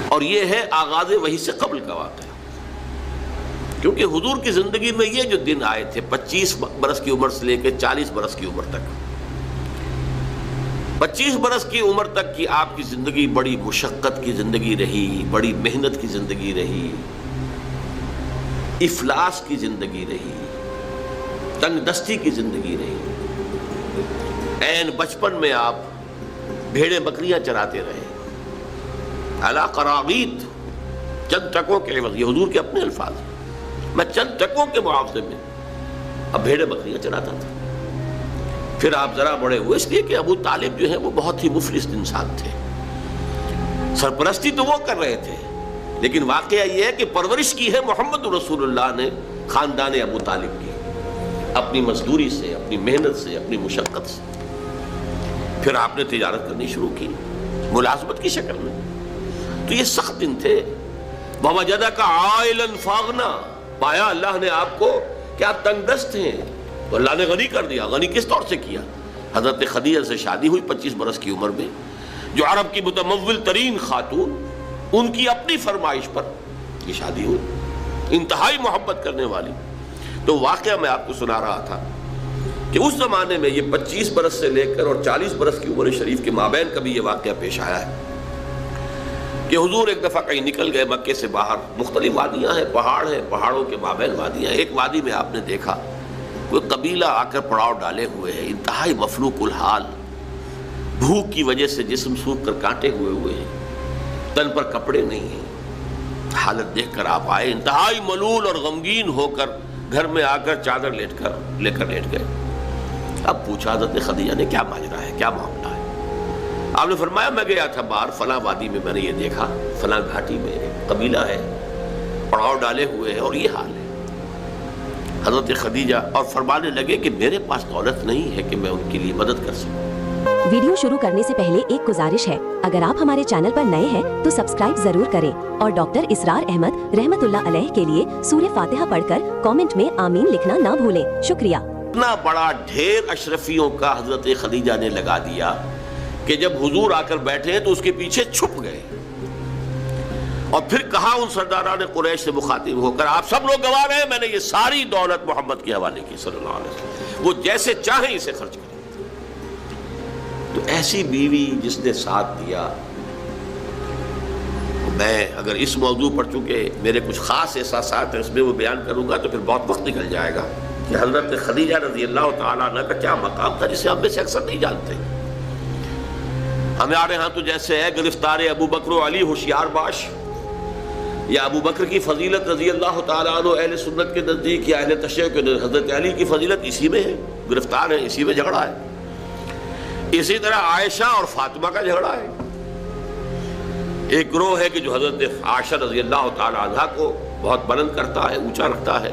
اور یہ ہے آغاز وحی سے قبل کا واقعہ، کیونکہ حضور کی زندگی میں یہ جو دن آئے تھے 25 برس کی عمر سے لے کے 40 برس کی عمر تک، 25 برس کی عمر تک کی آپ کی زندگی بڑی مشقت کی زندگی رہی، بڑی محنت کی زندگی رہی، افلاس کی زندگی رہی، تنگ دستی کی زندگی رہی۔ عین بچپن میں آپ بھیڑیں بکریاں چراتے رہے، علی قراغیت، چند ٹکوں کے عوض، یہ حضور کے اپنے الفاظ ہیں، میں چند ٹکوں کے معاوضے میں اب بھیڑیں بکریاں چراتا تھا۔ پھر آپ ذرا بڑے ہوئے، اس لیے کہ ابو طالب جو ہے وہ بہت ہی مفلس انسان تھے، سرپرستی تو وہ کر رہے تھے، لیکن واقعہ یہ ہے کہ پرورش کی ہے محمد رسول اللہ نے خاندان ابو طالب کی، اپنی مزدوری سے، اپنی محنت سے، اپنی مشقت سے۔ پھر آپ نے تجارت کرنی شروع کی ملازمت کی شکل میں، تو یہ سخت دن تھے۔ وَوَجَدَكَ عَائِلًا فَأَغْنَىٰ، پایا اللہ نے آپ کو کہ آپ تنگ دست ہیں، تو اللہ نے غنی کر دیا۔ غنی کس طور سے کیا؟ حضرت خدیجہ سے شادی ہوئی 25 برس کی عمر میں، جو عرب کی متمول ترین خاتون، ان کی اپنی فرمائش پر یہ شادی ہوئی، انتہائی محبت کرنے والی۔ تو واقعہ میں آپ کو سنا رہا تھا کہ اس زمانے میں یہ 25 برس سے لے کر اور 40 برس کی عمر شریف کے مابین کبھی یہ واقعہ پیش آیا ہے کہ حضور ایک دفعہ کہیں نکل گئے مکے سے باہر، مختلف وادیاں ہیں، پہاڑ ہیں، پہاڑوں کے مابین وادیاں ہیں۔ ایک وادی میں آپ نے دیکھا کوئی قبیلہ آ کر پڑاؤ ڈالے ہوئے ہے، انتہائی مفلوق الحال، بھوک کی وجہ سے جسم سوکھ کر کانٹے ہوئے ہیں، تن پر کپڑے نہیں ہیں۔ حالت دیکھ کر آپ آئے، انتہائی ملول اور غمگین ہو کر گھر میں آ کر چادر لے کر لیٹ گئے۔ اب پوچھا حضرت خدیجہ نے کیا ماجرا ہے، کیا معاملہ ہے؟ آپ نے فرمایا میں گیا تھا باہر فلاں وادی میں، میں نے یہ دیکھا فلاں گھاٹی میں ایک قبیلہ ہے، پڑاؤ ڈالے ہوئے ہیں اور یہ حال ہے۔ حضرت خدیجہ اور فرمانے لگے کہ میرے پاس دولت نہیں ہے کہ میں ان کے لیے مدد کر سکوں۔ ویڈیو شروع کرنے سے پہلے ایک گزارش ہے، اگر آپ ہمارے چینل پر نئے ہیں تو سبسکرائب ضرور کریں اور ڈاکٹر اسرار احمد رحمت اللہ علیہ کے لیے سورہ فاتحہ پڑھ کر کامنٹ میں آمین لکھنا نہ بھولیں۔ شکریہ۔ اتنا بڑا ڈھیر اشرفیوں کا حضرت خدیجہ نے لگا دیا کہ جب حضور آ کر بیٹھے ہیں تو اس کے پیچھے چھپ گئے، اور پھر کہا ان سرداران قریش سے مخاطب ہو کر، آپ سب لوگ گواہ ہیں میں نے یہ ساری دولت محمد کے حوالے کی صلی اللہ علیہ وسلم، وہ جیسے چاہیں اسے خرچ کریں۔ تو ایسی بیوی جس نے ساتھ دیا، میں اگر اس موضوع پر چونکہ میرے کچھ خاص احساسات ہیں اس میں وہ بیان کروں گا تو پھر بہت وقت نکل جائے گا کہ حضرت خدیجہ رضی اللہ تعالیٰ عنہ کا کیا مقام تھا جسے ہم میں سے اکثر نہیں جانتے۔ ہمارے ہاں تو جیسے ہے گرفتار ابو بکر و علی ہوشیار باش، یا ابو بکر کی فضیلت رضی اللہ تعالیٰ عنہ اہل سنت کے نزدیک یا اہل تشیع کے نزدیک حضرت علی کی فضیلت اسی میں ہے، گرفتار ہے، اسی میں جھگڑا ہے۔ اسی طرح عائشہ اور فاطمہ کا جھگڑا ہے۔ ایک گروہ ہے کہ جو حضرت عائشہ رضی اللہ تعالیٰ عنہ کو بہت بلند کرتا ہے، اونچا رکھتا ہے،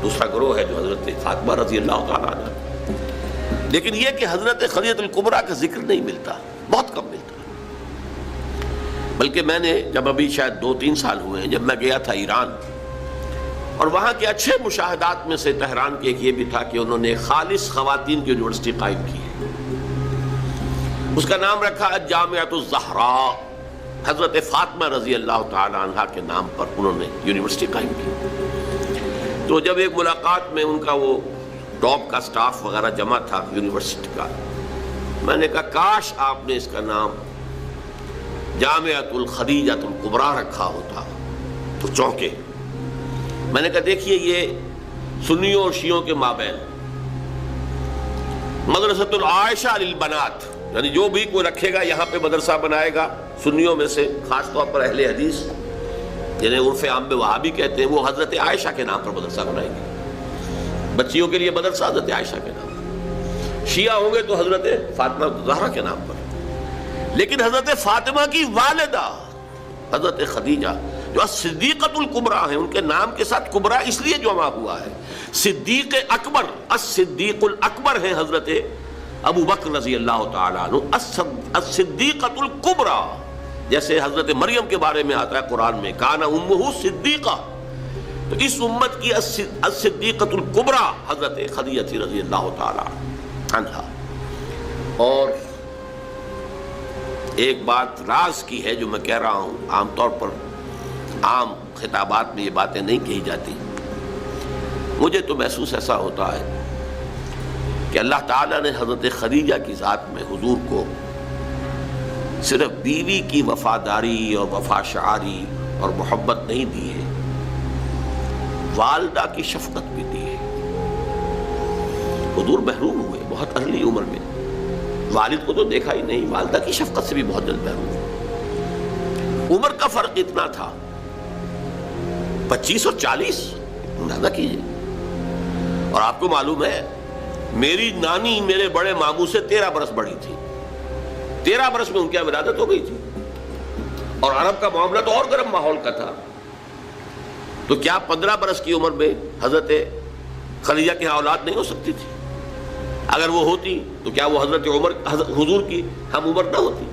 دوسرا گروہ ہے جو حضرت فاطمہ رضی اللہ تعالیٰ عنہ۔ لیکن یہ کہ حضرت خدیجہ الکبریٰ کا ذکر نہیں ملتا، بہت کم ملتا۔ بلکہ میں نے جب ابھی شاید 2-3 سال ہوئے ہیں، جب میں گیا تھا ایران، اور وہاں کے اچھے مشاہدات میں سے تہران کے ایک یہ بھی تھا کہ انہوں نے خالص خواتین کی یونیورسٹی قائم کی ہے، اس کا نام رکھا جامعۃ الزہراء، حضرت فاطمہ رضی اللہ تعالی عنہ کے نام پر انہوں نے یونیورسٹی قائم کی۔ تو جب ایک ملاقات میں ان کا وہ ٹاپ کا سٹاف وغیرہ جمع تھا یونیورسٹی کا، میں نے کہا کاش آپ نے اس کا نام جامعۃ الخدیجۃ الکبریٰ رکھا ہوتا تو چونکے۔ میں نے کہا دیکھیے یہ سنیوں اور شیعوں کے مابین مدرسۃ العائشہ للبنات، یعنی جو بھی کوئی رکھے گا یہاں پہ مدرسہ بنائے گا سنیوں میں سے، خاص طور پر اہل حدیث جنہیں عرف عام میں وہابی کہتے ہیں، وہ حضرت عائشہ کے نام پر مدرسہ بنائیں گے، بچیوں کے لیے مدرسہ حضرت عائشہ کے نام پر، شیعہ ہوں گے تو حضرت فاطمہ زہرا کے نام پر۔ لیکن حضرت فاطمہ کی والدہ حضرت خدیجہ جو صدیقۃ الکبریٰ ہیں، ان کے نام کے ساتھ کبریٰ اس لیے جمع ہوا ہے، صدیق اکبر، الصدیق الاکبر ہیں حضرت ابو بکر رضی اللہ تعالیٰ عنہ، الصدیقۃ الکبریٰ، جیسے حضرت مریم کے بارے میں آتا ہے قرآن میں کان امہ صدیقہ، تو اس امت کی الصدیقۃ الکبریٰ حضرت خدیجہ رضی اللہ تعالیٰ عنہ۔ اور ایک بات راز کی ہے جو میں کہہ رہا ہوں، عام طور پر عام خطابات میں یہ باتیں نہیں کہی جاتی. مجھے تو محسوس ایسا ہوتا ہے کہ اللہ تعالیٰ نے حضرت خدیجہ کی ذات میں حضور کو صرف بیوی کی وفاداری اور وفا شعاری اور محبت نہیں دی ہے، والدہ کی شفقت بھی دی ہے. حضور محروم ہوئے بہت ارلی عمر میں، والد کو تو دیکھا ہی نہیں، والدہ کی شفقت سے بھی بہت جلد محروم ہوئے. عمر کا فرق اتنا تھا، 25 اور 40، اندازہ کیجئے. اور آپ کو معلوم ہے میری نانی میرے بڑے ماموں سے 13 برس بڑی تھی. 13 برس میں ان کی ولادت ہو گئی تھی، اور عرب کا معاملہ تو اور گرم ماحول کا تھا. تو کیا 15 برس کی عمر میں حضرت خدیجہ کی اولاد نہیں ہو سکتی تھی؟ اگر وہ ہوتی تو کیا وہ حضرت عمر حضور کی ہم عمر نہ ہوتی؟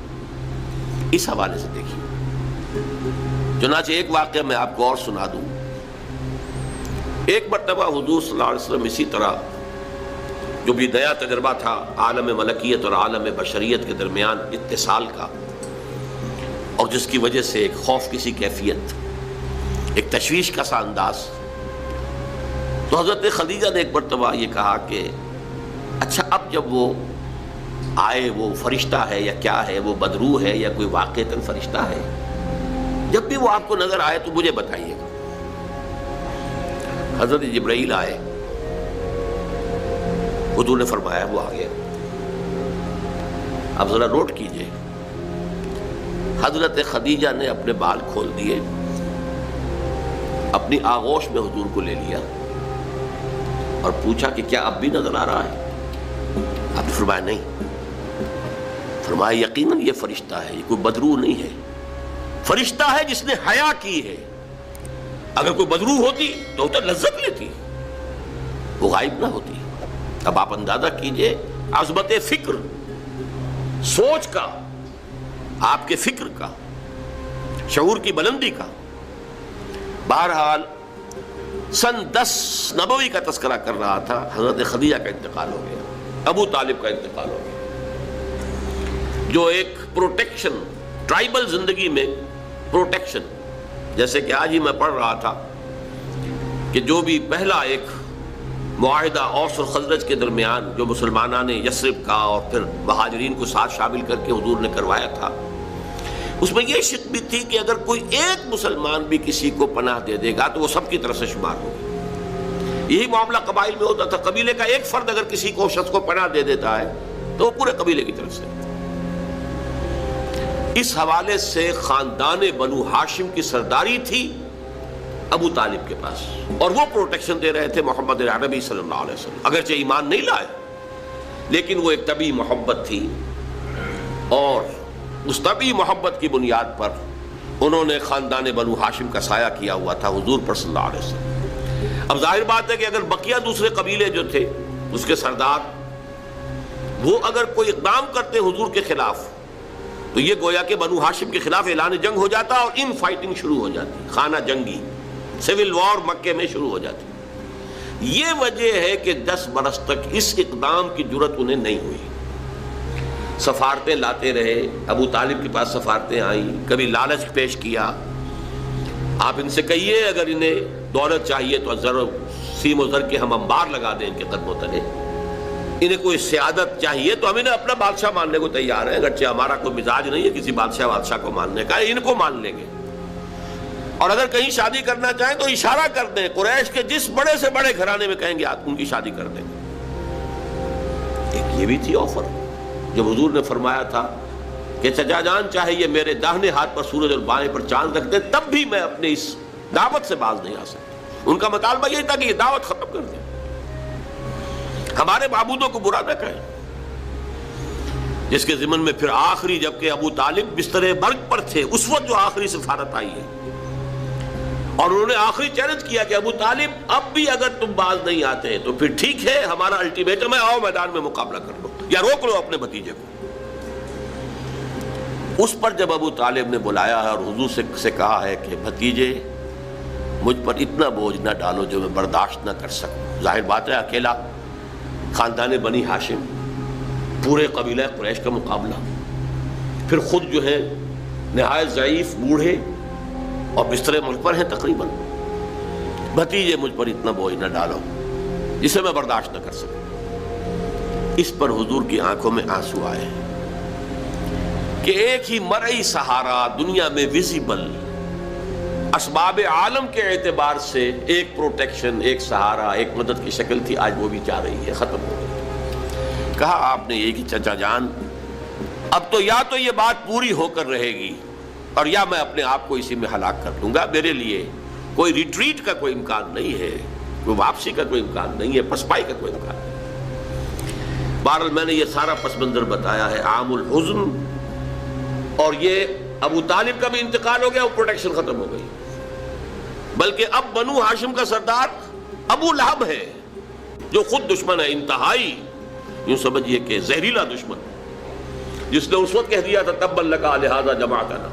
اس حوالے سے دیکھیے. چنانچہ ایک واقعہ میں آپ کو اور سنا دوں. ایک مرتبہ حضور صلی اللہ علیہ وسلم اسی طرح جو بھی نیا تجربہ تھا عالم ملکیت اور عالم بشریت کے درمیان اتصال کا، اور جس کی وجہ سے ایک خوف کی سی کیفیت، ایک تشویش کا سا انداز. تو حضرت خدیجہ نے ایک مرتبہ یہ کہا کہ اچھا اب جب وہ آئے وہ فرشتہ ہے یا کیا ہے، وہ بدروح ہے یا کوئی واقعتاً فرشتہ ہے، جب بھی وہ آپ کو نظر آئے تو مجھے بتائیے گا. حضرت جبرائیل آئے، حضور نے فرمایا وہ آ گیا. اب ذرا نوٹ کیجئے، حضرت خدیجہ نے اپنے بال کھول دیے، اپنی آغوش میں حضور کو لے لیا اور پوچھا کہ کیا اب بھی نظر آ رہا ہے؟ آپ نے فرمایا نہیں. فرمایا یقیناً یہ فرشتہ ہے، یہ کوئی بدروح نہیں ہے. فرشتہ ہے جس نے حیا کی ہے. اگر کوئی بدروح ہوتی تو لذت لیتی، وہ غائب نہ ہوتی. اب آپ اندازہ کیجئے عظمت فکر، سوچ کا، آپ کے فکر کا، شعور کی بلندی کا. بہرحال سن 10 نبوی کا تذکرہ کر رہا تھا، حضرت خدیجہ کا انتقال ہو گیا، ابو طالب کا انتقال ہو گیا. جو ایک پروٹیکشن، ٹرائبل زندگی میں پروٹیکشن، جیسے کہ آج ہی میں پڑھ رہا تھا کہ جو بھی پہلا ایک معاہدہ اوس اور خزرج کے درمیان جو مسلمانوں نے یثرب کا اور پھر مہاجرین کو ساتھ شامل کر کے حضور نے کروایا تھا، اس میں یہ شک بھی تھی کہ اگر کوئی ایک مسلمان بھی کسی کو پناہ دے دے گا تو وہ سب کی طرف سے شمار ہوگی. یہی معاملہ قبائل میں ہوتا تھا، قبیلے کا ایک فرد اگر کسی کو شخص کو پناہ دے دیتا ہے تو وہ پورے قبیلے کی طرف سے. اس حوالے سے خاندان بنو ہاشم کی سرداری تھی ابو طالب کے پاس، اور وہ پروٹیکشن دے رہے تھے محمد عربی صلی اللہ علیہ وسلم. اگرچہ ایمان نہیں لائے لیکن وہ ایک طبی محبت تھی، اور اس طبی محبت کی بنیاد پر انہوں نے خاندان بنو ہاشم کا سایہ کیا ہوا تھا حضور پر صلی اللہ علیہ وسلم. اب ظاہر بات ہے کہ اگر بقیہ دوسرے قبیلے جو تھے اس کے سردار وہ اگر کوئی اقدام کرتے حضور کے خلاف تو یہ گویا کہ بنو ہاشم کے خلاف اعلان جنگ ہو جاتا اور ان فائٹنگ شروع ہو جاتی، خانہ جنگی، سول وار مکے میں شروع ہو جاتی. یہ وجہ ہے کہ 10 برس تک اس اقدام کی جرت انہیں نہیں ہوئی. سفارتیں لاتے رہے، ابو طالب کے پاس سفارتیں آئیں، کبھی لالچ پیش کیا، آپ ان سے کہیے اگر انہیں دولت چاہیے تو سیم و زر کے ہم انبار لگا دیں ان کے قدموں تلے، انہیں کوئی سیادت چاہیے تو ہم انہیں اپنا بادشاہ ماننے کو تیار ہیں، اگرچہ ہمارا کوئی مزاج نہیں ہے کسی بادشاہ کو ماننے کا، ان کو مان لیں گے. اور اگر کہیں شادی کرنا چاہیں تو اشارہ کر دیں، قریش کے جس بڑے سے بڑے گھرانے میں کہیں گے آپ ان کی شادی کر دیں. ایک یہ بھی تھی آفر. جب حضور نے فرمایا تھا کہ چچا جان چاہے یہ میرے داہنے ہاتھ پر سورج اور بائیں پر چاند رکھ دیں تب بھی میں اپنے اس دعوت سے باز نہیں آ سکتا. ان کا مطالبہ یہی تھا کہ یہ دعوت ختم کر دیں، ہمارے معبودوں کو برا نہ کہیں. جس کے ضمن میں پھر آخری جبکہ ابو طالب بستر مرگ پر تھے اس وقت جو آخری سفارت آئی ہے، اور انہوں نے آخری چیلنج کیا کہ ابو طالب اب بھی اگر تم باز نہیں آتے تو پھر ٹھیک ہے، ہمارا الٹیمیٹم ہے، آؤ میدان میں مقابلہ کر لو یا روک لو اپنے بھتیجے کو. اس پر جب ابو طالب نے بلایا ہے اور حضور سے کہا ہے کہ بھتیجے مجھ پر اتنا بوجھ نہ ڈالو جو میں برداشت نہ کر سکوں. ظاہر بات ہے اکیلا خاندان بنی ہاشم، پورے قبیلہ قریش کا مقابلہ، پھر خود جو ہے نہایت ضعیف بوڑھے اور بستر ملک پر ہیں تقریباً. بھتیجے مجھ پر اتنا بوجھ نہ ڈالو جسے میں برداشت نہ کر سکوں. اس پر حضور کی آنکھوں میں آنسو آئے کہ ایک ہی مرئی سہارا دنیا میں ویزیبل اسباب عالم کے اعتبار سے ایک پروٹیکشن، ایک سہارا، ایک مدد کی شکل تھی، آج وہ بھی چاہ رہی ہے، ختم ہو گئی. کہا آپ نے یہ کہ چچا جان اب تو یا تو یہ بات پوری ہو کر رہے گی اور یا میں اپنے آپ کو اسی میں ہلاک کر دوں گا. میرے لیے کوئی ریٹریٹ کا کوئی امکان نہیں ہے، کوئی واپسی کا کوئی امکان نہیں ہے، پسپائی کا کوئی امکان نہیں. بہرحال میں نے یہ سارا پس منظر بتایا ہے عام الحزن، اور یہ ابو طالب کا بھی انتقال ہو گیا، وہ پروٹیکشن ختم ہو گئی. بلکہ اب بنو ہاشم کا سردار ابو لہب ہے جو خود دشمن ہے انتہائی، یوں سمجھیے کہ زہریلا دشمن، جس نے اس وقت کہہ دیا تھا تبا لک لہذا جمعتنا.